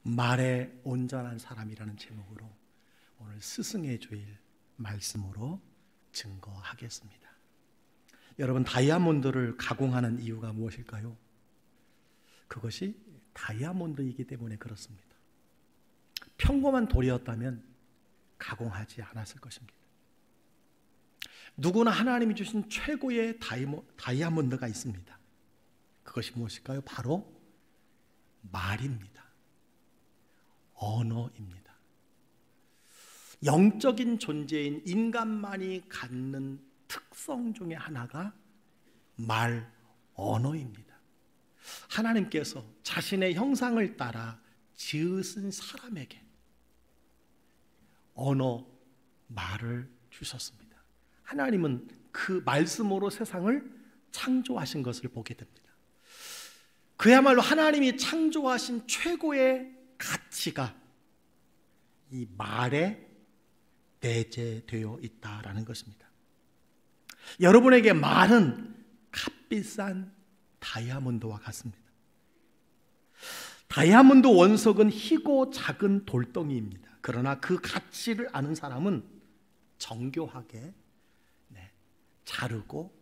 말에 온전한 사람이라는 제목으로 오늘 스승의 주일 말씀으로 증거하겠습니다. 여러분, 다이아몬드를 가공하는 이유가 무엇일까요? 그것이 다이아몬드이기 때문에 그렇습니다. 평범한 돌이었다면 가공하지 않았을 것입니다. 누구나 하나님이 주신 최고의 다이아몬드가 있습니다. 그것이 무엇일까요? 바로 말입니다. 언어입니다. 영적인 존재인 인간만이 갖는 특성 중에 하나가 말, 언어입니다. 하나님께서 자신의 형상을 따라 지으신 사람에게 언어, 말을 주셨습니다. 하나님은 그 말씀으로 세상을 창조하신 것을 보게 됩니다. 그야말로 하나님이 창조하신 최고의 가치가 이 말에 내재되어 있다라는 것입니다. 여러분에게 말은 값비싼 다이아몬드와 같습니다. 다이아몬드 원석은 희고 작은 돌덩이입니다. 그러나 그 가치를 아는 사람은 정교하게 자르고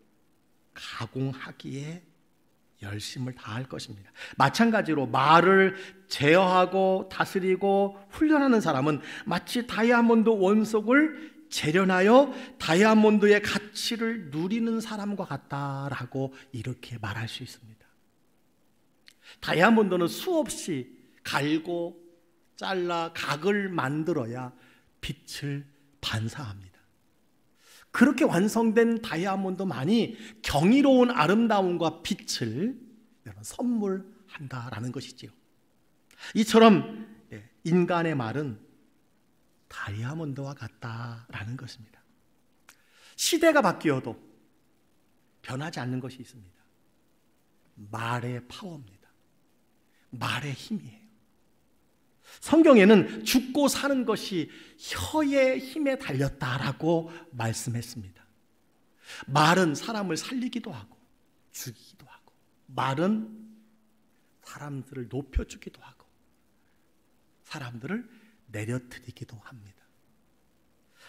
가공하기에 열심을 다할 것입니다. 마찬가지로 말을 제어하고 다스리고 훈련하는 사람은 마치 다이아몬드 원석을 재련하여 다이아몬드의 가치를 누리는 사람과 같다라고 이렇게 말할 수 있습니다. 다이아몬드는 수없이 갈고 잘라 각을 만들어야 빛을 반사합니다. 그렇게 완성된 다이아몬드만이 경이로운 아름다움과 빛을 선물한다라는 것이지요. 이처럼 인간의 말은 다이아몬드와 같다라는 것입니다. 시대가 바뀌어도 변하지 않는 것이 있습니다. 말의 파워입니다. 말의 힘이에요. 성경에는 죽고 사는 것이 혀의 힘에 달렸다라고 말씀했습니다. 말은 사람을 살리기도 하고 죽이기도 하고, 말은 사람들을 높여주기도 하고 사람들을 내려드리기도 합니다.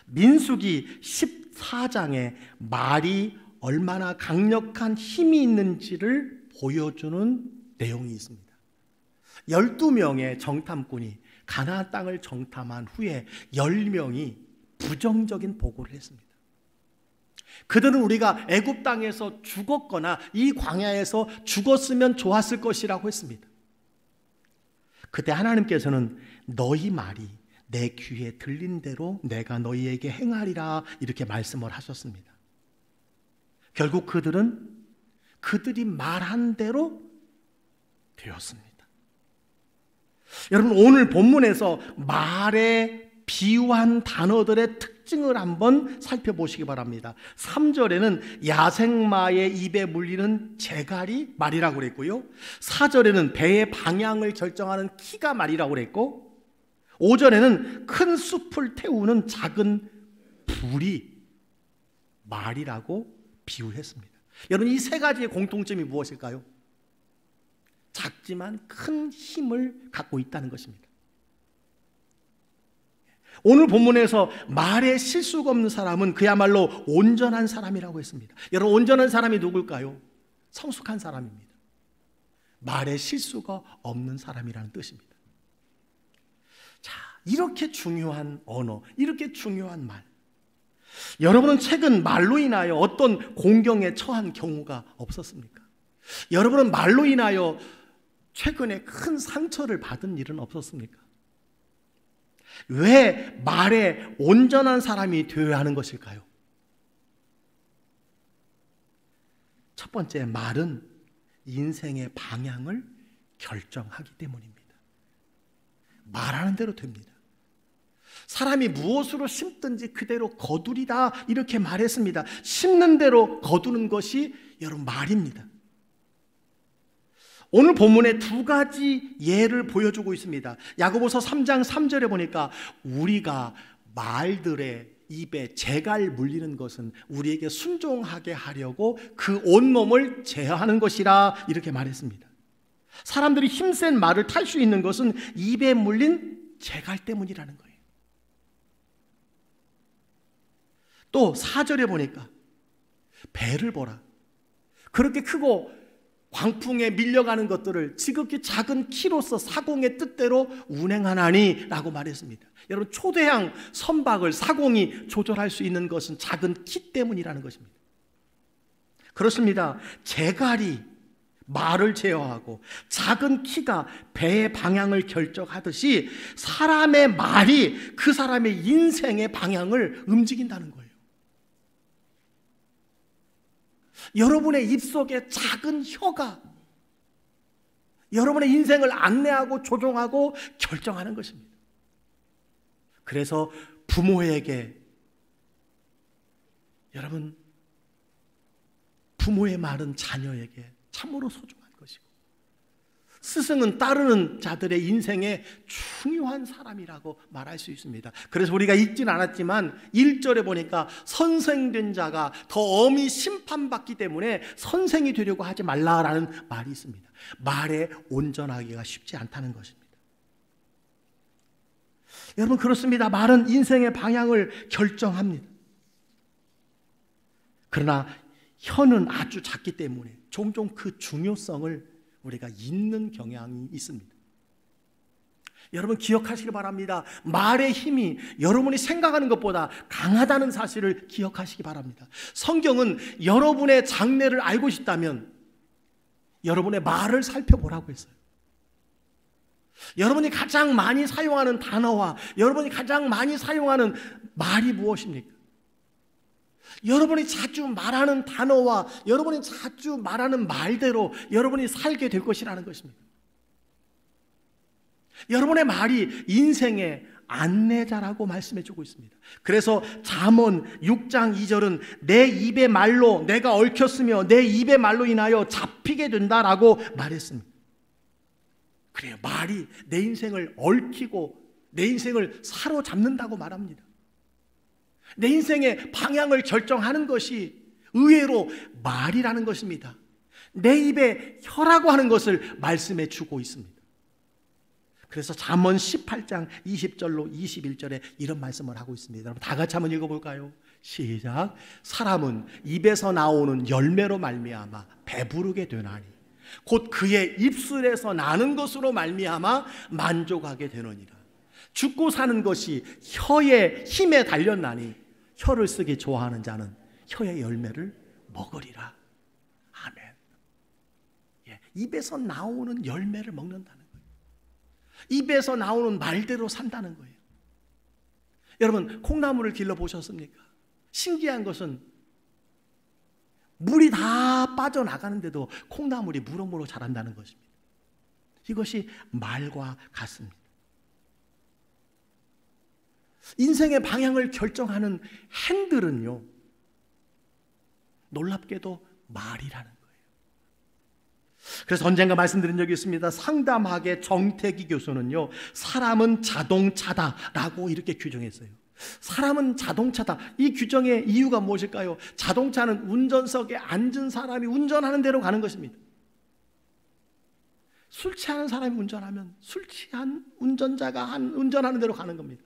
민수기 14장에 말이 얼마나 강력한 힘이 있는지를 보여주는 내용이 있습니다. 12명의 정탐꾼이 가나안 땅을 정탐한 후에 10명이 부정적인 보고를 했습니다. 그들은 우리가 애굽 땅에서 죽었거나 이 광야에서 죽었으면 좋았을 것이라고 했습니다. 그때 하나님께서는 너희 말이 내 귀에 들린 대로 내가 너희에게 행하리라 이렇게 말씀을 하셨습니다. 결국 그들이 말한 대로 되었습니다. 여러분, 오늘 본문에서 말에 비유한 단어들의 특징을 한번 살펴보시기 바랍니다. 3절에는 야생마의 입에 물리는 재갈이 말이라고 그랬고요, 4절에는 배의 방향을 결정하는 키가 말이라고 그랬고, 5절에는 큰 숲을 태우는 작은 불이 말이라고 비유했습니다. 여러분, 이 세 가지의 공통점이 무엇일까요? 작지만 큰 힘을 갖고 있다는 것입니다. 오늘 본문에서 말에 실수가 없는 사람은 그야말로 온전한 사람이라고 했습니다. 여러분, 온전한 사람이 누굴까요? 성숙한 사람입니다. 말에 실수가 없는 사람이라는 뜻입니다. 자, 이렇게 중요한 언어, 이렇게 중요한 말, 여러분은 최근 말로 인하여 어떤 공경에 처한 경우가 없었습니까? 여러분은 말로 인하여 최근에 큰 상처를 받은 일은 없었습니까? 왜 말에 온전한 사람이 되어야 하는 것일까요? 첫 번째, 말은 인생의 방향을 결정하기 때문입니다. 말하는 대로 됩니다. 사람이 무엇으로 심든지 그대로 거두리다 이렇게 말했습니다. 심는 대로 거두는 것이 여러분 말입니다. 오늘 본문에 두 가지 예를 보여주고 있습니다. 야고보서 3장 3절에 보니까 우리가 말들의 입에 재갈 물리는 것은 우리에게 순종하게 하려고 그 온몸을 제어하는 것이라 이렇게 말했습니다. 사람들이 힘센 말을 탈 수 있는 것은 입에 물린 재갈 때문이라는 거예요. 또 4절에 보니까 배를 보라. 그렇게 크고 광풍에 밀려가는 것들을 지극히 작은 키로서 사공의 뜻대로 운행하나니 라고 말했습니다. 여러분, 초대형 선박을 사공이 조절할 수 있는 것은 작은 키 때문이라는 것입니다. 그렇습니다. 재갈이 말을 제어하고 작은 키가 배의 방향을 결정하듯이 사람의 말이 그 사람의 인생의 방향을 움직인다는 거예요. 여러분의 입속에 작은 혀가 여러분의 인생을 안내하고 조종하고 결정하는 것입니다. 그래서 부모에게, 여러분, 부모의 말은 자녀에게 참으로 소중한 것이고, 스승은 따르는 자들의 인생의 중요한 사람이라고 말할 수 있습니다. 그래서 우리가 읽진 않았지만 1절에 보니까 선생된 자가 더 엄히 심판받기 때문에 선생이 되려고 하지 말라라는 말이 있습니다. 말에 온전하기가 쉽지 않다는 것입니다. 여러분, 그렇습니다. 말은 인생의 방향을 결정합니다. 그러나 혀는 아주 작기 때문에 종종 그 중요성을 우리가 잊는 경향이 있습니다. 여러분, 기억하시기 바랍니다. 말의 힘이 여러분이 생각하는 것보다 강하다는 사실을 기억하시기 바랍니다. 성경은 여러분의 장래를 알고 싶다면 여러분의 말을 살펴보라고 했어요. 여러분이 가장 많이 사용하는 단어와 여러분이 가장 많이 사용하는 말이 무엇입니까? 여러분이 자주 말하는 단어와 여러분이 자주 말하는 말대로 여러분이 살게 될 것이라는 것입니다. 여러분의 말이 인생의 안내자라고 말씀해 주고 있습니다. 그래서 잠언 6장 2절은 내 입의 말로 내가 얽혔으며 내 입의 말로 인하여 잡히게 된다라고 말했습니다. 그래요. 말이 내 인생을 얽히고 내 인생을 사로잡는다고 말합니다. 내 인생의 방향을 결정하는 것이 의외로 말이라는 것입니다. 내 입에 혀라고 하는 것을 말씀해 주고 있습니다. 그래서 잠언 18장 20절로 21절에 이런 말씀을 하고 있습니다. 여러분, 다 같이 한번 읽어볼까요? 시작. 사람은 입에서 나오는 열매로 말미암아 배부르게 되나니 곧 그의 입술에서 나는 것으로 말미암아 만족하게 되느니라. 죽고 사는 것이 혀의 힘에 달렸나니 혀를 쓰기 좋아하는 자는 혀의 열매를 먹으리라. 아멘. 예, 입에서 나오는 열매를 먹는다는 거예요. 입에서 나오는 말대로 산다는 거예요. 여러분, 콩나물을 길러보셨습니까? 신기한 것은 물이 다 빠져나가는데도 콩나물이 무럭무럭 자란다는 것입니다. 이것이 말과 같습니다. 인생의 방향을 결정하는 핸들은요, 놀랍게도 말이라는 거예요. 그래서 언젠가 말씀드린 적이 있습니다. 상담학의 정태기 교수는요, 사람은 자동차다라고 이렇게 규정했어요. 사람은 자동차다. 이 규정의 이유가 무엇일까요? 자동차는 운전석에 앉은 사람이 운전하는 대로 가는 것입니다. 술 취하는 사람이 운전하면 술 취한 운전자가 운전하는 대로 가는 겁니다.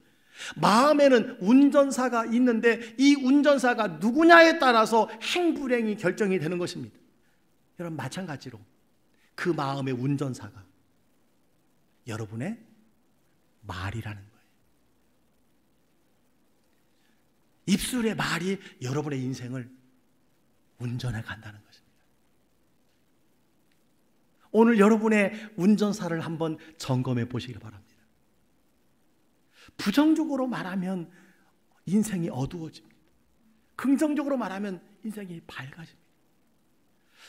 마음에는 운전사가 있는데 이 운전사가 누구냐에 따라서 행불행이 결정이 되는 것입니다. 여러분, 마찬가지로 그 마음의 운전사가 여러분의 말이라는 거예요. 입술의 말이 여러분의 인생을 운전해 간다는 것입니다. 오늘 여러분의 운전사를 한번 점검해 보시길 바랍니다. 부정적으로 말하면 인생이 어두워집니다. 긍정적으로 말하면 인생이 밝아집니다.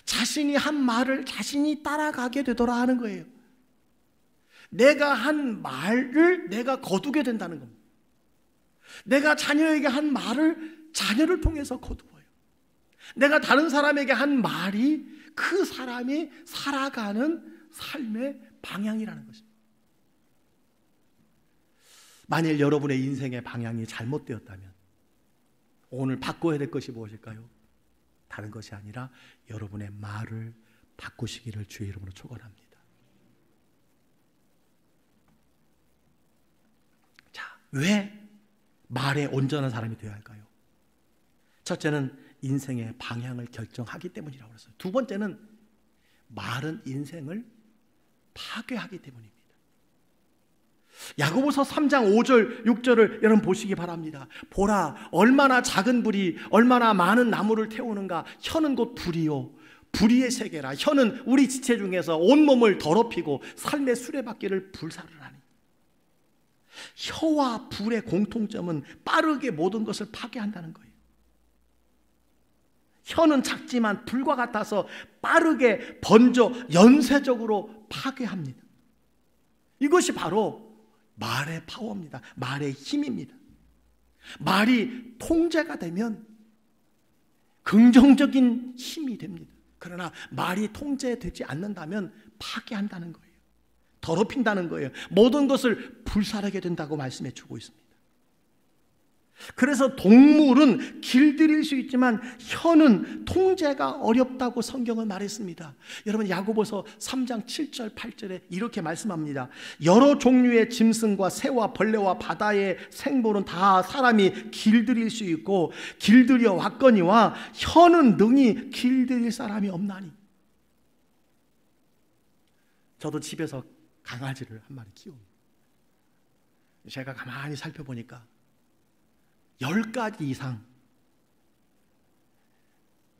자신이 한 말을 자신이 따라가게 되더라 하는 거예요. 내가 한 말을 내가 거두게 된다는 겁니다. 내가 자녀에게 한 말을 자녀를 통해서 거두어요. 내가 다른 사람에게 한 말이 그 사람이 살아가는 삶의 방향이라는 것입니다. 만일 여러분의 인생의 방향이 잘못되었다면 오늘 바꿔야 될 것이 무엇일까요? 다른 것이 아니라 여러분의 말을 바꾸시기를 주의 이름으로 축원합니다. 왜 말에 온전한 사람이 되어야 할까요? 첫째는 인생의 방향을 결정하기 때문이라고 했어요. 두 번째는 말은 인생을 파괴하기 때문입니다. 야고보서 3장 5절 6절을 여러분 보시기 바랍니다. 보라, 얼마나 작은 불이 얼마나 많은 나무를 태우는가. 혀는 곧 불이요 불의의 세계라. 혀는 우리 지체 중에서 온몸을 더럽히고 삶의 수레바퀴를 불사를 하니. 혀와 불의 공통점은 빠르게 모든 것을 파괴한다는 거예요. 혀는 작지만 불과 같아서 빠르게 번져 연쇄적으로 파괴합니다. 이것이 바로 말의 파워입니다. 말의 힘입니다. 말이 통제가 되면 긍정적인 힘이 됩니다. 그러나 말이 통제되지 않는다면 파괴한다는 거예요. 더럽힌다는 거예요. 모든 것을 불살하게 된다고 말씀해 주고 있습니다. 그래서 동물은 길들일 수 있지만 혀는 통제가 어렵다고 성경은 말했습니다. 여러분 야고보서 3장 7절 8절에 이렇게 말씀합니다. 여러 종류의 짐승과 새와 벌레와 바다의 생물은 다 사람이 길들일 수 있고 길들여 왔거니와 혀는 능히 길들일 사람이 없나니. 저도 집에서 강아지를 한 마리 키웁니다. 제가 가만히 살펴보니까 10가지 이상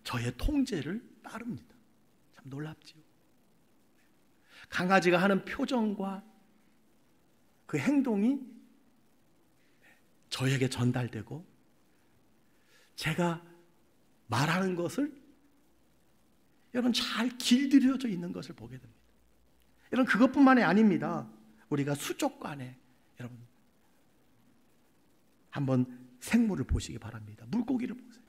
저의 통제를 따릅니다. 참 놀랍지요. 강아지가 하는 표정과 그 행동이 저에게 전달되고 제가 말하는 것을 여러분 잘 길들여져 있는 것을 보게 됩니다. 여러분 그것뿐만이 아닙니다. 우리가 수족관에 여러분 한번 생물을 보시기 바랍니다. 물고기를 보세요.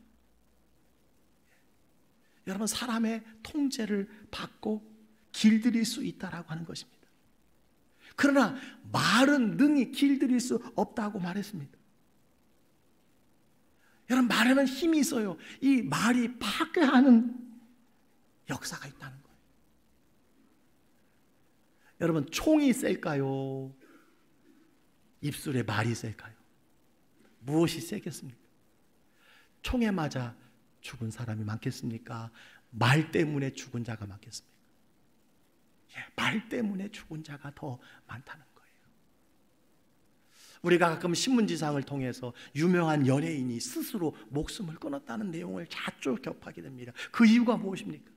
여러분 사람의 통제를 받고 길들일 수 있다라고 하는 것입니다. 그러나 말은 능히 길들일 수 없다고 말했습니다. 여러분 말에는 힘이 있어요. 이 말이 파괴하는 역사가 있다는 거예요. 여러분 총이 셀까요? 입술에 말이 셀까요? 무엇이 세겠습니까? 총에 맞아 죽은 사람이 많겠습니까? 말 때문에 죽은 자가 많겠습니까? 말 때문에 죽은 자가 더 많다는 거예요. 우리가 가끔 신문지상을 통해서 유명한 연예인이 스스로 목숨을 끊었다는 내용을 자주 접하게 됩니다. 그 이유가 무엇입니까?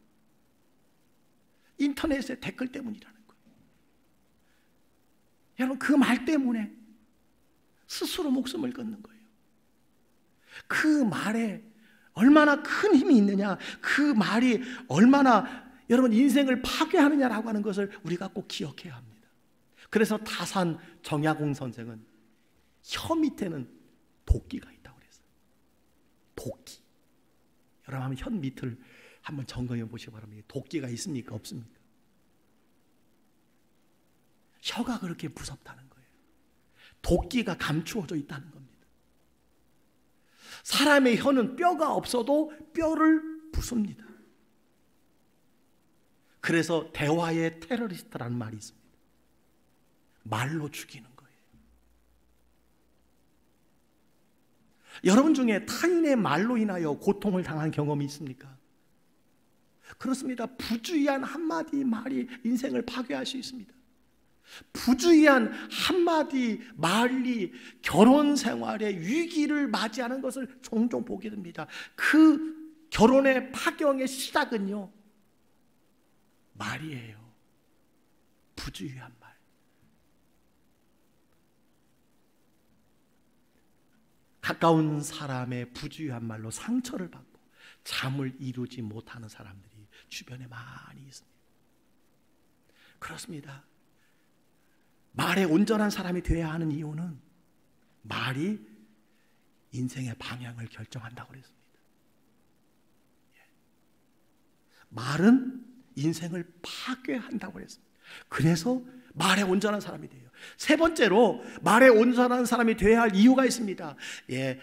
인터넷의 댓글 때문이라는 거예요. 여러분 그 말 때문에 스스로 목숨을 끊는 거예요. 그 말에 얼마나 큰 힘이 있느냐, 그 말이 얼마나 여러분 인생을 파괴하느냐라고 하는 것을 우리가 꼭 기억해야 합니다. 그래서 다산 정약용 선생은 혀 밑에는 도끼가 있다고 그랬어요. 도끼. 여러분 한번 혀 밑을 한번 점검해 보시기 바랍니다. 도끼가 있습니까? 없습니까? 혀가 그렇게 무섭다는 거예요. 도끼가 감추어져 있다는 겁니다. 사람의 혀는 뼈가 없어도 뼈를 부숩니다. 그래서 대화의 테러리스트라는 말이 있습니다. 말로 죽이는 거예요. 여러분 중에 타인의 말로 인하여 고통을 당한 경험이 있습니까? 그렇습니다. 부주의한 한마디 말이 인생을 파괴할 수 있습니다. 부주의한 한마디 말이 결혼 생활에 위기를 맞이하는 것을 종종 보게 됩니다. 그 결혼의 파경의 시작은요, 말이에요. 부주의한 말. 가까운 사람의 부주의한 말로 상처를 받고 잠을 이루지 못하는 사람들이 주변에 많이 있습니다. 그렇습니다. 말에 온전한 사람이 되어야 하는 이유는 말이 인생의 방향을 결정한다고 그랬습니다. 말은 인생을 파괴한다고 그랬습니다. 그래서 말에 온전한 사람이 돼요. 세 번째로 말에 온전한 사람이 되어야 할 이유가 있습니다.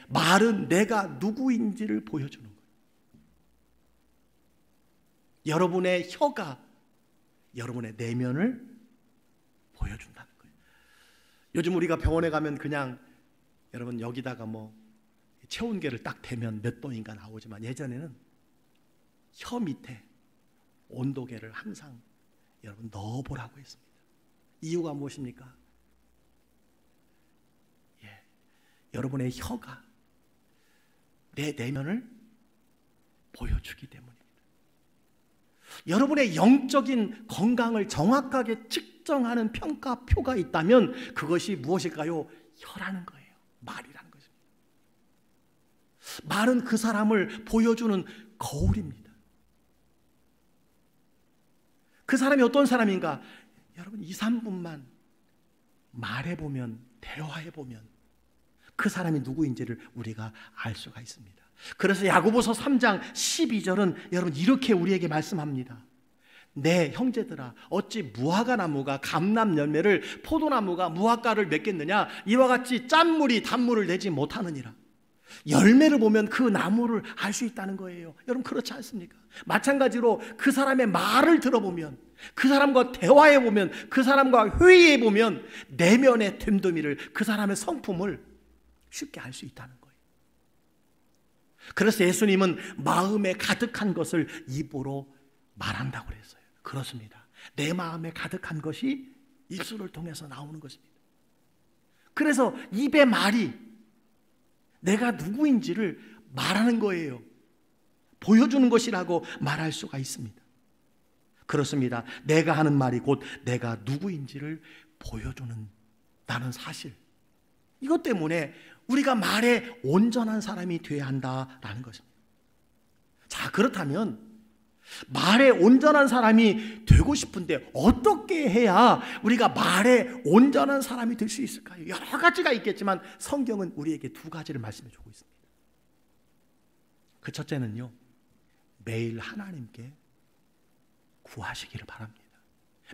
말은 내가 누구인지를 보여주는 거예요. 여러분의 혀가 여러분의 내면을 보여준다는 거예요. 요즘 우리가 병원에 가면 그냥 여러분 여기다가 뭐 체온계를 딱 대면 몇 도인가 나오지만 예전에는 혀 밑에 온도계를 항상 여러분 넣어보라고 했습니다. 이유가 무엇입니까? 여러분의 혀가 내 내면을 보여주기 때문입니다. 여러분의 영적인 건강을 정확하게 측정하는 평가표가 있다면 그것이 무엇일까요? 혀라는 거예요. 말이라는 것입니다. 말은 그 사람을 보여주는 거울입니다. 그 사람이 어떤 사람인가? 여러분 2, 3분만 말해보면, 대화해보면 그 사람이 누구인지를 우리가 알 수가 있습니다. 그래서 야고보서 3장 12절은 여러분 이렇게 우리에게 말씀합니다. 내 형제들아, 어찌 무화과 나무가 감람 열매를, 포도나무가 무화과를 맺겠느냐? 이와 같이 짠물이 단물을 내지 못하느니라. 열매를 보면 그 나무를 알 수 있다는 거예요. 여러분 그렇지 않습니까? 마찬가지로 그 사람의 말을 들어보면, 그 사람과 대화해보면, 그 사람과 회의해보면 내면의 됨됨이를, 그 사람의 성품을 쉽게 알 수 있다는 거예요. 그래서 예수님은 마음에 가득한 것을 입으로 말한다고 그랬어요. 그렇습니다. 내 마음에 가득한 것이 입술을 통해서 나오는 것입니다. 그래서 입의 말이 내가 누구인지를 말하는 거예요. 보여주는 것이라고 말할 수가 있습니다. 그렇습니다. 내가 하는 말이 곧 내가 누구인지를 보여주는다는 사실, 이것 때문에 우리가 말에 온전한 사람이 되어야 한다라는 것입니다. 자, 그렇다면 말에 온전한 사람이 되고 싶은데 어떻게 해야 우리가 말에 온전한 사람이 될 수 있을까요? 여러 가지가 있겠지만 성경은 우리에게 두 가지를 말씀해 주고 있습니다. 그 첫째는요, 매일 하나님께 구하시기를 바랍니다.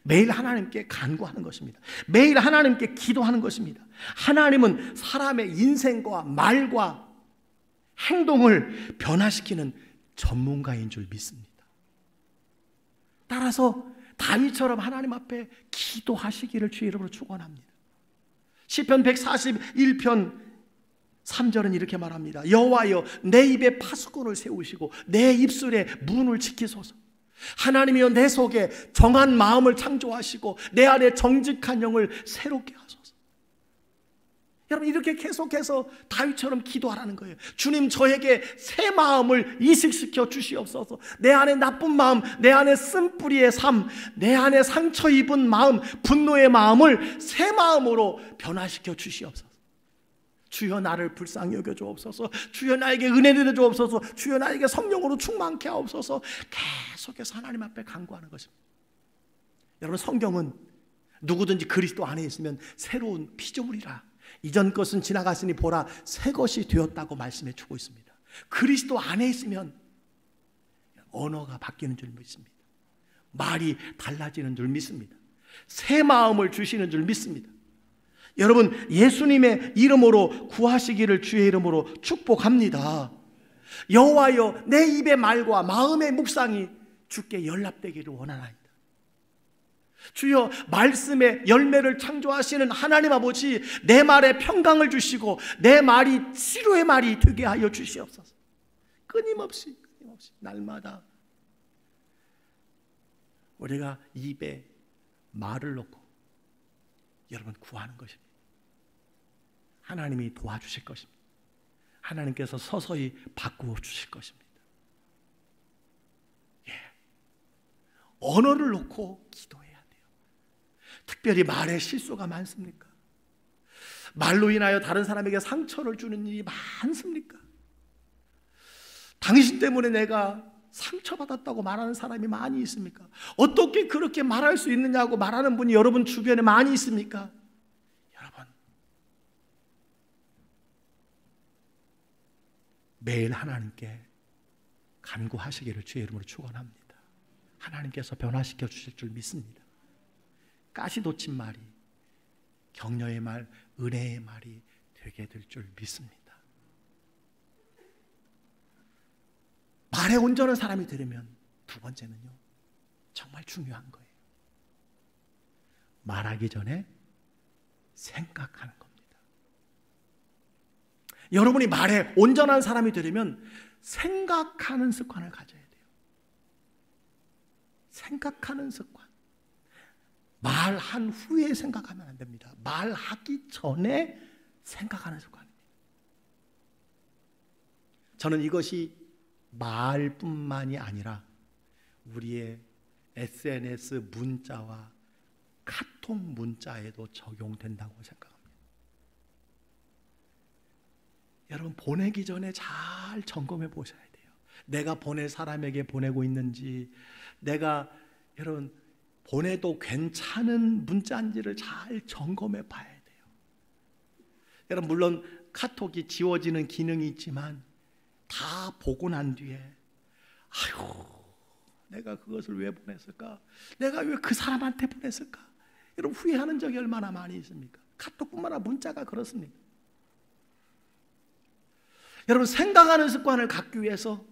매일 하나님께 간구하는 것입니다. 매일 하나님께 기도하는 것입니다. 하나님은 사람의 인생과 말과 행동을 변화시키는 전문가인 줄 믿습니다. 따라서 다윗처럼 하나님 앞에 기도하시기를 주의 이름으로 축원합니다. 시편 141편 3절은 이렇게 말합니다. 여호와여, 내 입에 파수꾼을 세우시고 내 입술에 문을 지키소서. 하나님이여, 내 속에 정한 마음을 창조하시고 내 안에 정직한 영을 새롭게 하소서. 여러분 이렇게 계속해서 다윗처럼 기도하라는 거예요. 주님, 저에게 새 마음을 이식시켜 주시옵소서. 내 안에 나쁜 마음, 내 안에 쓴뿌리의 삶, 내 안에 상처 입은 마음, 분노의 마음을 새 마음으로 변화시켜 주시옵소서. 주여, 나를 불쌍히 여겨 주옵소서. 주여, 나에게 은혜 내려 주옵소서. 주여, 나에게 성령으로 충만케 하옵소서. 계속해서 하나님 앞에 간구하는 것입니다. 여러분, 성경은 누구든지 그리스도 안에 있으면 새로운 피조물이라, 이전 것은 지나갔으니 보라 새 것이 되었다고 말씀해 주고 있습니다. 그리스도 안에 있으면 언어가 바뀌는 줄 믿습니다. 말이 달라지는 줄 믿습니다. 새 마음을 주시는 줄 믿습니다. 여러분, 예수님의 이름으로 구하시기를 주의 이름으로 축복합니다. 여호와여, 내 입의 말과 마음의 묵상이 주께 연락되기를 원하나이다. 주여, 말씀의 열매를 창조하시는 하나님 아버지, 내 말에 평강을 주시고 내 말이 치료의 말이 되게 하여 주시옵소서. 끊임없이 날마다 우리가 입에 말을 놓고 여러분 구하는 것입니다. 하나님이 도와주실 것입니다. 하나님께서 서서히 바꾸어 주실 것입니다. 언어를 놓고 기도해야 돼요. 특별히 말에 실수가 많습니까? 말로 인하여 다른 사람에게 상처를 주는 일이 많습니까? 당신 때문에 내가 상처받았다고 말하는 사람이 많이 있습니까? 어떻게 그렇게 말할 수 있느냐고 말하는 분이 여러분 주변에 많이 있습니까? 여러분, 매일 하나님께 간구하시기를 주의 이름으로 축원합니다. 하나님께서 변화시켜 주실 줄 믿습니다. 가시 돋친 말이 격려의 말, 은혜의 말이 되게 될 줄 믿습니다. 말에 온전한 사람이 되려면 두 번째는요, 정말 중요한 거예요. 말하기 전에 생각하는 겁니다. 여러분이 말에 온전한 사람이 되려면 생각하는 습관을 가져야 돼요. 생각하는 습관. 말한 후에 생각하면 안 됩니다. 말하기 전에 생각하는 습관입니다. 저는 이것이 말뿐만이 아니라 우리의 SNS 문자와 카톡 문자에도 적용된다고 생각합니다. 여러분, 보내기 전에 잘 점검해 보셔야 돼요. 내가 보낼 사람에게 보내고 있는지, 내가 여러분 보내도 괜찮은 문자인지를 잘 점검해 봐야 돼요. 여러분, 물론 카톡이 지워지는 기능이 있지만 다 보고 난 뒤에 아이고, 내가 그것을 왜 보냈을까? 내가 왜 그 사람한테 보냈을까? 여러분, 후회하는 적이 얼마나 많이 있습니까? 카톡뿐만 아니라 문자가 그렇습니다. 여러분, 생각하는 습관을 갖기 위해서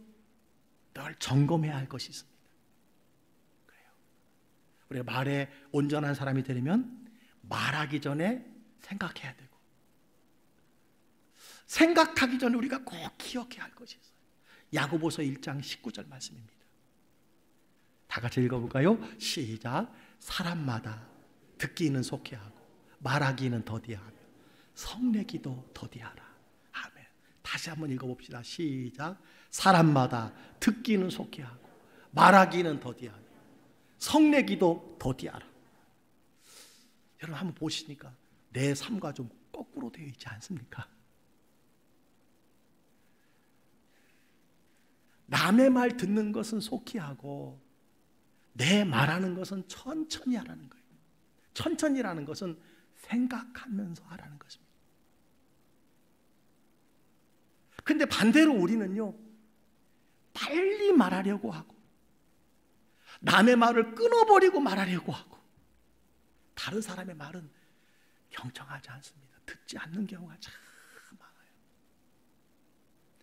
늘 점검해야 할 것이 있습니다. 그래요. 우리가 말에 온전한 사람이 되려면 말하기 전에 생각해야 되고, 생각하기 전에 우리가 꼭 기억해야 할 것이 있어요. 야고보서 1장 19절 말씀입니다. 다 같이 읽어볼까요? 시작. 사람마다 듣기는 속히하고 말하기는 더디하며 성내기도 더디하라. 아멘. 다시 한번 읽어봅시다. 시작. 사람마다 듣기는 속히하고 말하기는 더디하며 성내기도 더디하라. 여러분, 한번 보시니까 내 삶과 좀 거꾸로 되어 있지 않습니까? 남의 말 듣는 것은 속히 하고 내 말하는 것은 천천히 하라는 거예요. 천천히라는 것은 생각하면서 하라는 것입니다. 근데 반대로 우리는요, 빨리 말하려고 하고 남의 말을 끊어버리고 말하려고 하고 다른 사람의 말은 경청하지 않습니다. 듣지 않는 경우가 참 많아요.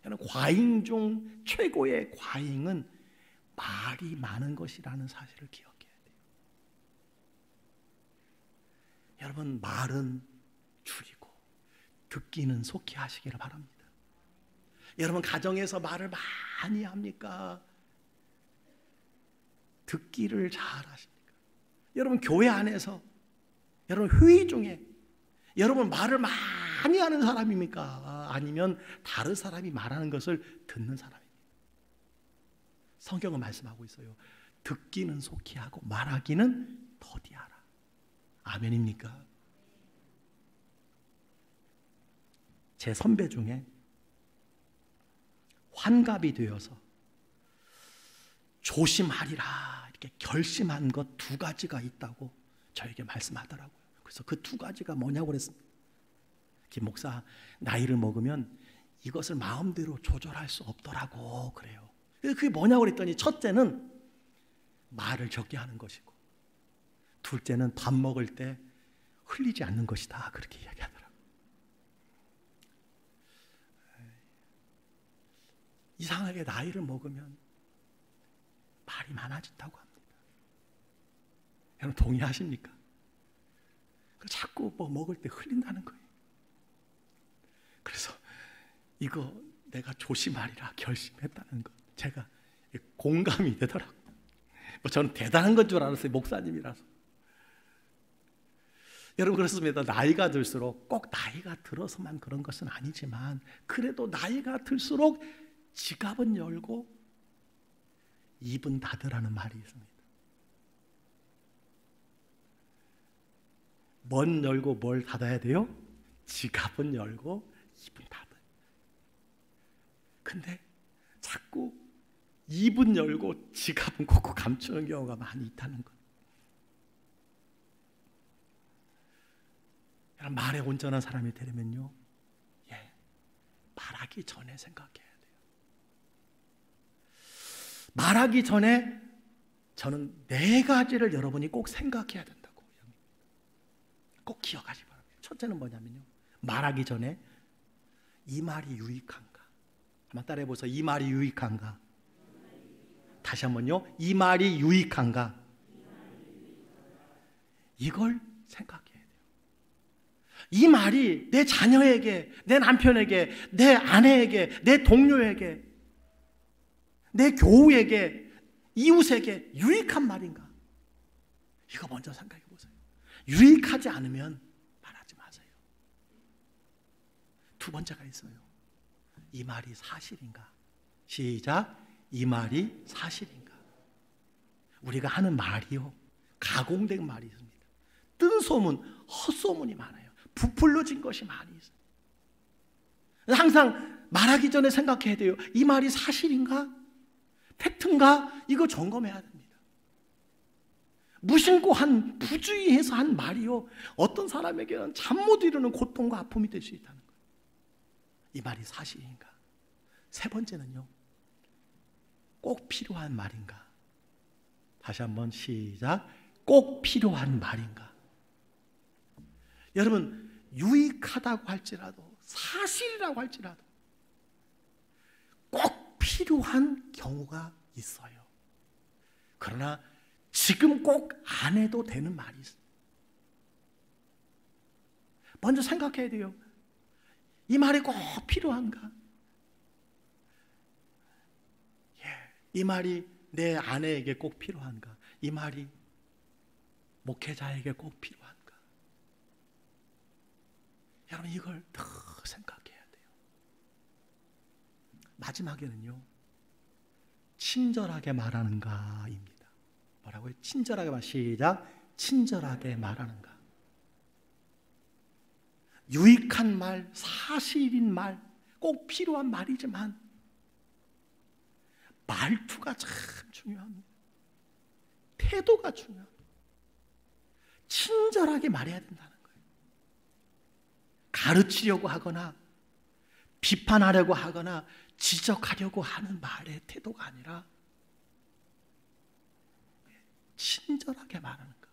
여러분, 과잉 중 최고의 과잉은 말이 많은 것이라는 사실을 기억해야 돼요. 여러분, 말은 줄이고 듣기는 속히 하시기를 바랍니다. 여러분, 가정에서 말을 많이 합니까? 듣기를 잘 하십니까? 여러분, 교회 안에서 여러분 회의 중에 여러분 말을 많이 하는 사람입니까? 아니면 다른 사람이 말하는 것을 듣는 사람입니까? 성경은 말씀하고 있어요. 듣기는 속히 하고 말하기는 더디하라. 아멘입니까? 제 선배 중에 환갑이 되어서 조심하리라 이렇게 결심한 것 두 가지가 있다고 저에게 말씀하더라고요. 그래서 그 두 가지가 뭐냐고 그랬습니다. 김 목사, 나이를 먹으면 이것을 마음대로 조절할 수 없더라고 그래요. 그게 뭐냐고 그랬더니 첫째는 말을 적게 하는 것이고 둘째는 밥 먹을 때 흘리지 않는 것이다 그렇게 이야기하더라고요. 이상하게 나이를 먹으면 말이 많아진다고 합니다. 여러분 동의하십니까? 자꾸 뭐 먹을 때 흘린다는 거예요. 그래서 이거 내가 조심하리라 결심했다는 것 제가 공감이 되더라고요. 뭐 저는 대단한 건 줄 알았어요. 목사님이라서. 여러분 그렇습니다. 나이가 들수록 꼭 나이가 들어서만 그런 것은 아니지만 그래도 나이가 들수록 지갑은 열고 입은 닫으라는 말이 있습니다. 뭔 열고 뭘 닫아야 돼요? 지갑은 열고 입은 닫아요. 근데 자꾸 입은 열고 지갑은 콕콕 감추는 경우가 많이 있다는 것. 말에 온전한 사람이 되려면요, 말하기 전에 생각해야 돼요. 말하기 전에 저는 네 가지를 여러분이 꼭 생각해야 된다고 꼭 기억하시 바랍니다. 첫째는 뭐냐면요, 말하기 전에 이 말이 유익한가? 한번 따라해 보세요. 이 말이 유익한가? 다시 한번요. 이 말이 유익한가? 이걸 생각해야 돼요. 이 말이 내 자녀에게, 내 남편에게, 내 아내에게, 내 동료에게, 내 교우에게, 이웃에게 유익한 말인가? 이거 먼저 생각해 보세요. 유익하지 않으면 말하지 마세요. 두 번째가 있어요. 이 말이 사실인가? 시작. 이 말이 사실인가? 우리가 하는 말이요, 가공된 말이 있습니다. 뜬 소문, 헛소문이 많아요. 부풀려진 것이 많이 있어요. 항상 말하기 전에 생각해야 돼요. 이 말이 사실인가? 팩트인가? 이거 점검해야 됩니다. 무심코 한, 부주의해서 한 말이요, 어떤 사람에게는 잠 못 이루는 고통과 아픔이 될 수 있다는 거예요. 이 말이 사실인가? 세 번째는요, 꼭 필요한 말인가? 다시 한번 시작. 꼭 필요한 말인가? 여러분, 유익하다고 할지라도, 사실이라고 할지라도 꼭 필요한 경우가 있어요. 그러나 지금 꼭 안 해도 되는 말이 있어요. 먼저 생각해야 돼요. 이 말이 꼭 필요한가? 이 말이 내 아내에게 꼭 필요한가? 이 말이 목회자에게 꼭 필요한가? 여러분, 이걸 더 생각해야 돼요. 마지막에는요, 친절하게 말하는가입니다. 뭐라고요? 친절하게 말. 시작. 친절하게 말하는가? 유익한 말, 사실인 말, 꼭 필요한 말이지만 말투가 참 중요합니다. 태도가 중요합니다. 친절하게 말해야 된다는 거예요. 가르치려고 하거나 비판하려고 하거나 지적하려고 하는 말의 태도가 아니라 친절하게 말하는 것.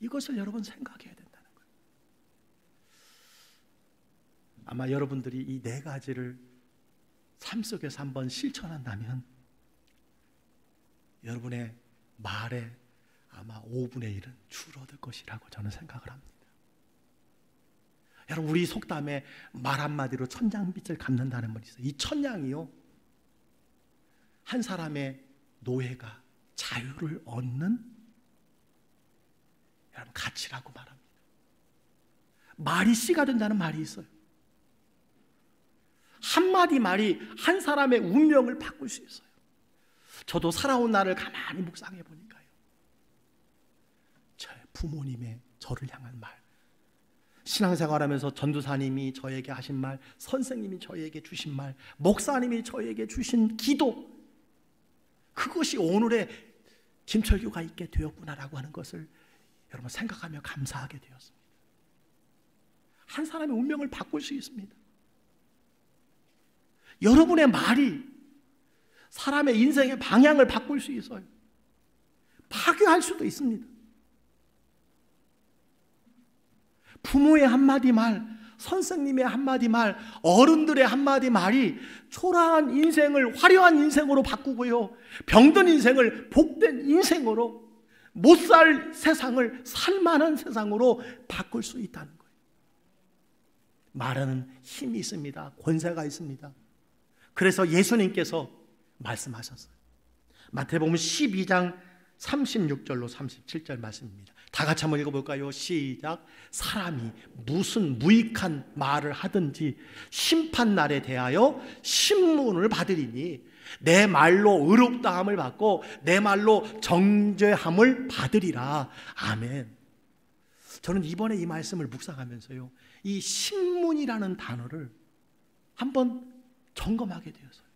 이것을 여러분 생각해야 된다는 거예요. 아마 여러분들이 이 네 가지를 삶 속에서 한번 실천한다면 여러분의 말에 아마 5분의 1은 줄어들 것이라고 저는 생각을 합니다. 여러분, 우리 속담에 말 한마디로 천냥빚을 갚는다는 말이 있어요. 이 천냥이요, 한 사람의 노예가 자유를 얻는 여러분 가치라고 말합니다. 말이 씨가 된다는 말이 있어요. 한마디 말이 한 사람의 운명을 바꿀 수 있어요. 저도 살아온 날을 가만히 묵상해 보니까요, 제 부모님의 저를 향한 말, 신앙생활하면서 전도사님이 저에게 하신 말, 선생님이 저에게 주신 말, 목사님이 저에게 주신 기도, 그것이 오늘의 김철규가 있게 되었구나라고 하는 것을 여러분 생각하며 감사하게 되었습니다. 한 사람의 운명을 바꿀 수 있습니다. 여러분의 말이 사람의 인생의 방향을 바꿀 수 있어요. 파괴할 수도 있습니다. 부모의 한마디 말, 선생님의 한마디 말, 어른들의 한마디 말이 초라한 인생을 화려한 인생으로 바꾸고요, 병든 인생을 복된 인생으로, 못 살 세상을 살만한 세상으로 바꿀 수 있다는 거예요. 말하는 힘이 있습니다. 권세가 있습니다. 그래서 예수님께서 말씀하셨어요. 마태복음 12장 36절로 37절 말씀입니다. 다 같이 한번 읽어볼까요? 시작. 사람이 무슨 무익한 말을 하든지 심판날에 대하여 신문을 받으리니 내 말로 의롭다함을 받고 내 말로 정죄함을 받으리라. 아멘. 저는 이번에 이 말씀을 묵상하면서요, 이 신문이라는 단어를 한번 점검하게 되었어요.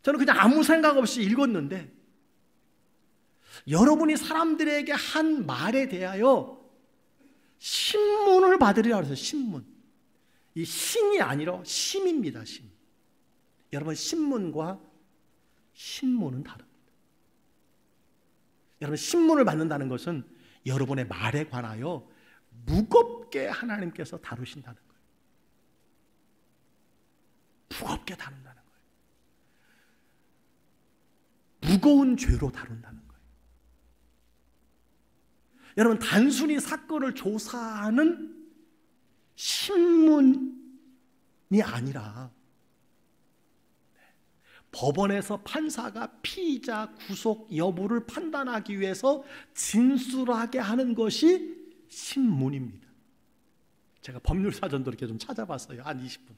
저는 그냥 아무 생각 없이 읽었는데, 여러분이 사람들에게 한 말에 대하여 신문을 받으리라 그래서 신문. 이 신이 아니라 심입니다. 심. 여러분, 신문과 신문은 다릅니다. 여러분, 신문을 받는다는 것은 여러분의 말에 관하여 무겁게 하나님께서 다루신다는 거예요. 무겁게 다룬다는 거예요. 무거운 죄로 다룬다는 거예요. 여러분, 단순히 사건을 조사하는 신문이 아니라 법원에서 판사가 피의자 구속 여부를 판단하기 위해서 진술하게 하는 것이 신문입니다. 제가 법률사전도 이렇게 좀 찾아봤어요. 한 20분.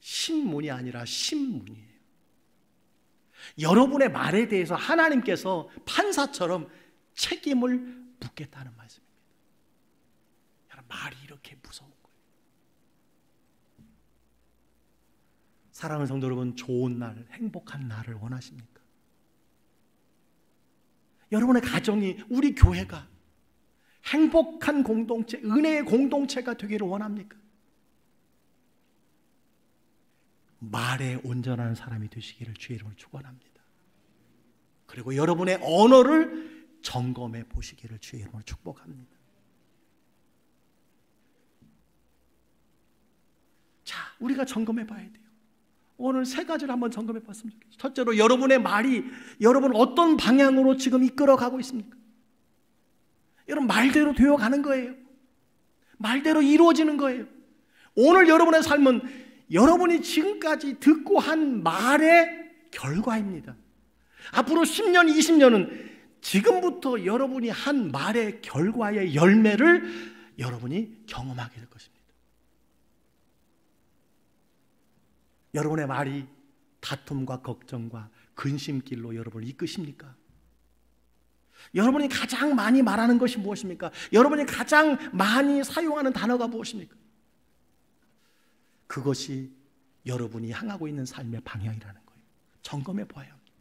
신문이 아니라 신문이에요. 여러분의 말에 대해서 하나님께서 판사처럼 책임을 묻겠다는 말씀입니다. 여러분, 말이 이렇게 무서운 거예요. 사랑하는 성도 여러분, 좋은 날, 행복한 날을 원하십니까? 여러분의 가정이, 우리 교회가 행복한 공동체, 은혜의 공동체가 되기를 원합니까? 말에 온전한 사람이 되시기를 주의 이름으로 축원합니다. 그리고 여러분의 언어를 점검해 보시기를 주의 이름으로 축복합니다. 자, 우리가 점검해 봐야 돼요. 오늘 세 가지를 한번 점검해 봤으면 좋겠어요. 첫째로, 여러분의 말이 여러분 어떤 방향으로 지금 이끌어가고 있습니까? 여러분, 말대로 되어가는 거예요. 말대로 이루어지는 거예요. 오늘 여러분의 삶은 여러분이 지금까지 듣고 한 말의 결과입니다. 앞으로 10년, 20년은 지금부터 여러분이 한 말의 결과의 열매를 여러분이 경험하게 될 것입니다. 여러분의 말이 다툼과 걱정과 근심길로 여러분을 이끄십니까? 여러분이 가장 많이 말하는 것이 무엇입니까? 여러분이 가장 많이 사용하는 단어가 무엇입니까? 그것이 여러분이 향하고 있는 삶의 방향이라는 거예요. 점검해 봐야 합니다.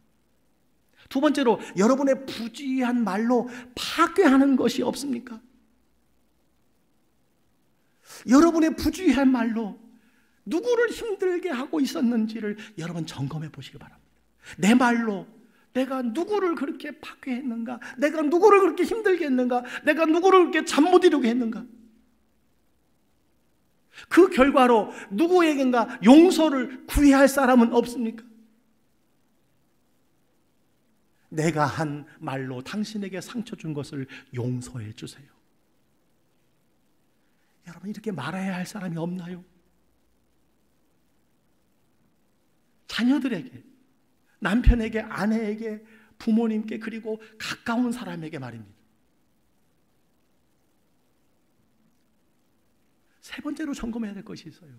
두 번째로, 여러분의 부주의한 말로 파괴하는 것이 없습니까? 여러분의 부주의한 말로 누구를 힘들게 하고 있었는지를 여러분 점검해 보시기 바랍니다. 내 말로 내가 누구를 그렇게 파괴했는가? 내가 누구를 그렇게 힘들게 했는가? 내가 누구를 그렇게 잠 못 이루게 했는가? 그 결과로 누구에겐가 용서를 구해야 할 사람은 없습니까? 내가 한 말로 당신에게 상처 준 것을 용서해 주세요. 여러분, 이렇게 말해야 할 사람이 없나요? 자녀들에게, 남편에게, 아내에게, 부모님께, 그리고 가까운 사람에게 말입니다. 세 번째로 점검해야 될 것이 있어요.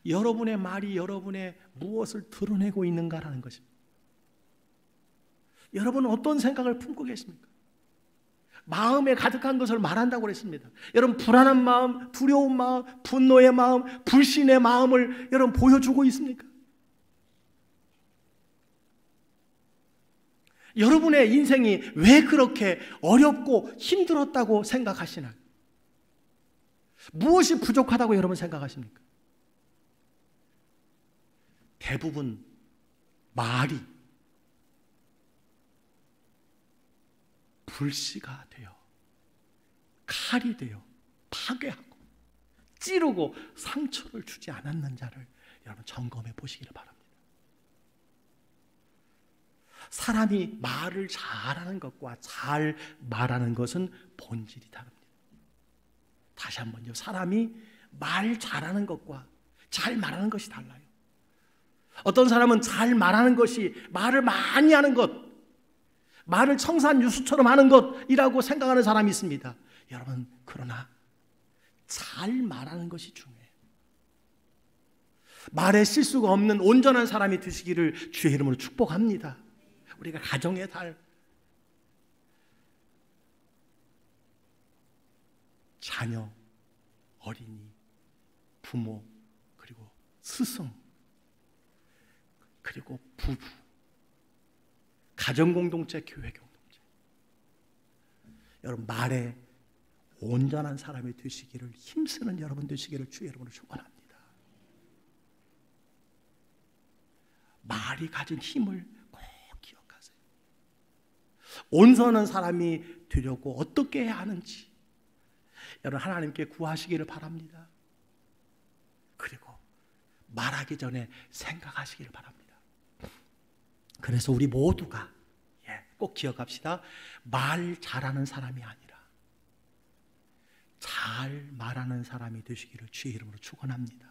여러분의 말이 여러분의 무엇을 드러내고 있는가라는 것입니다. 여러분은 어떤 생각을 품고 계십니까? 마음에 가득한 것을 말한다고 그랬습니다. 여러분, 불안한 마음, 두려운 마음, 분노의 마음, 불신의 마음을 여러분 보여주고 있습니까? 여러분의 인생이 왜 그렇게 어렵고 힘들었다고 생각하시나요? 무엇이 부족하다고 여러분 생각하십니까? 대부분 말이 불씨가 되어 칼이 되어 파괴하고 찌르고 상처를 주지 않았는 자를 여러분 점검해 보시기를 바랍니다. 사람이 말을 잘하는 것과 잘 말하는 것은 본질이 다릅니다. 다시 한번요. 사람이 말 잘하는 것과 잘 말하는 것이 달라요. 어떤 사람은 잘 말하는 것이 말을 많이 하는 것, 말을 청산유수처럼 하는 것이라고 생각하는 사람이 있습니다. 여러분, 그러나 잘 말하는 것이 중요해요. 말에 실수가 없는 온전한 사람이 되시기를 주의 이름으로 축복합니다. 우리가 가정의 달, 자녀, 어린이, 부모, 그리고 스승, 그리고 부부, 가정공동체, 교회 공동체, 여러분 말에 온전한 사람이 되시기를, 힘쓰는 여러분 되시기를 주의 이름으로 축원합니다. 말이 가진 힘을 꼭 기억하세요. 온전한 사람이 되려고 어떻게 해야 하는지 여러분 하나님께 구하시기를 바랍니다. 그리고 말하기 전에 생각하시기를 바랍니다. 그래서 우리 모두가 꼭 기억합시다. 말 잘하는 사람이 아니라 잘 말하는 사람이 되시기를 주의 이름으로 축원합니다.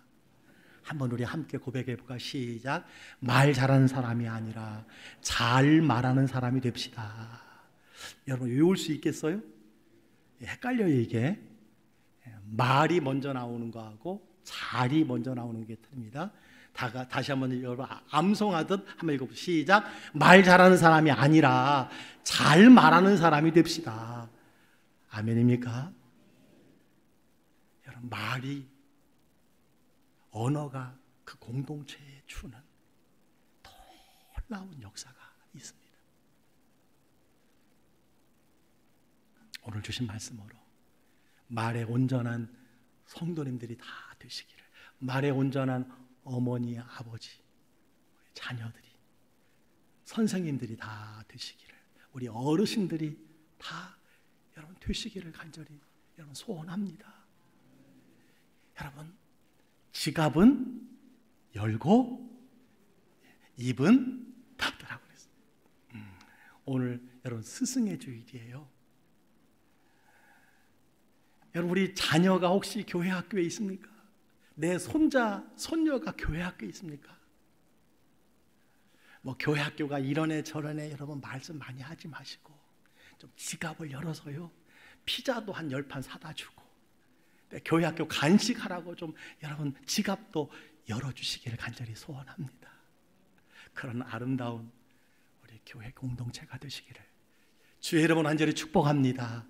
한번 우리 함께 고백해 볼까? 시작. 말 잘하는 사람이 아니라 잘 말하는 사람이 됩시다. 여러분 외울 수 있겠어요? 헷갈려요 이게. 말이 먼저 나오는 거하고 잘이 먼저 나오는 게 틀립니다. 다시 한번 여러분 암송하듯 한번 읽어보세요. 시작. 말 잘하는 사람이 아니라 잘 말하는 사람이 됩시다. 아멘입니까? 여러분 말이, 언어가 그 공동체에 주는 놀라운 역사가 있습니다. 오늘 주신 말씀으로 말에 온전한 성도님들이 다 되시기를, 말에 온전한 어머니, 아버지, 우리 자녀들이, 선생님들이 다 되시기를, 우리 어르신들이 다 여러분 되시기를 간절히 여러분 소원합니다. 여러분 지갑은 열고 입은 닫으라고 그랬어요. 오늘 여러분 스승의 주일이에요. 여러분 우리 자녀가 혹시 교회 학교에 있습니까? 내 손자, 손녀가 교회 학교에 있습니까? 뭐 교회 학교가 이러네 저러네 여러분 말씀 많이 하지 마시고 좀 지갑을 열어서요 피자도 한 10판 사다 주고 교회 학교 간식하라고 좀 여러분 지갑도 열어주시기를 간절히 소원합니다. 그런 아름다운 우리 교회 공동체가 되시기를 주의 이름으로 간절히 축복합니다.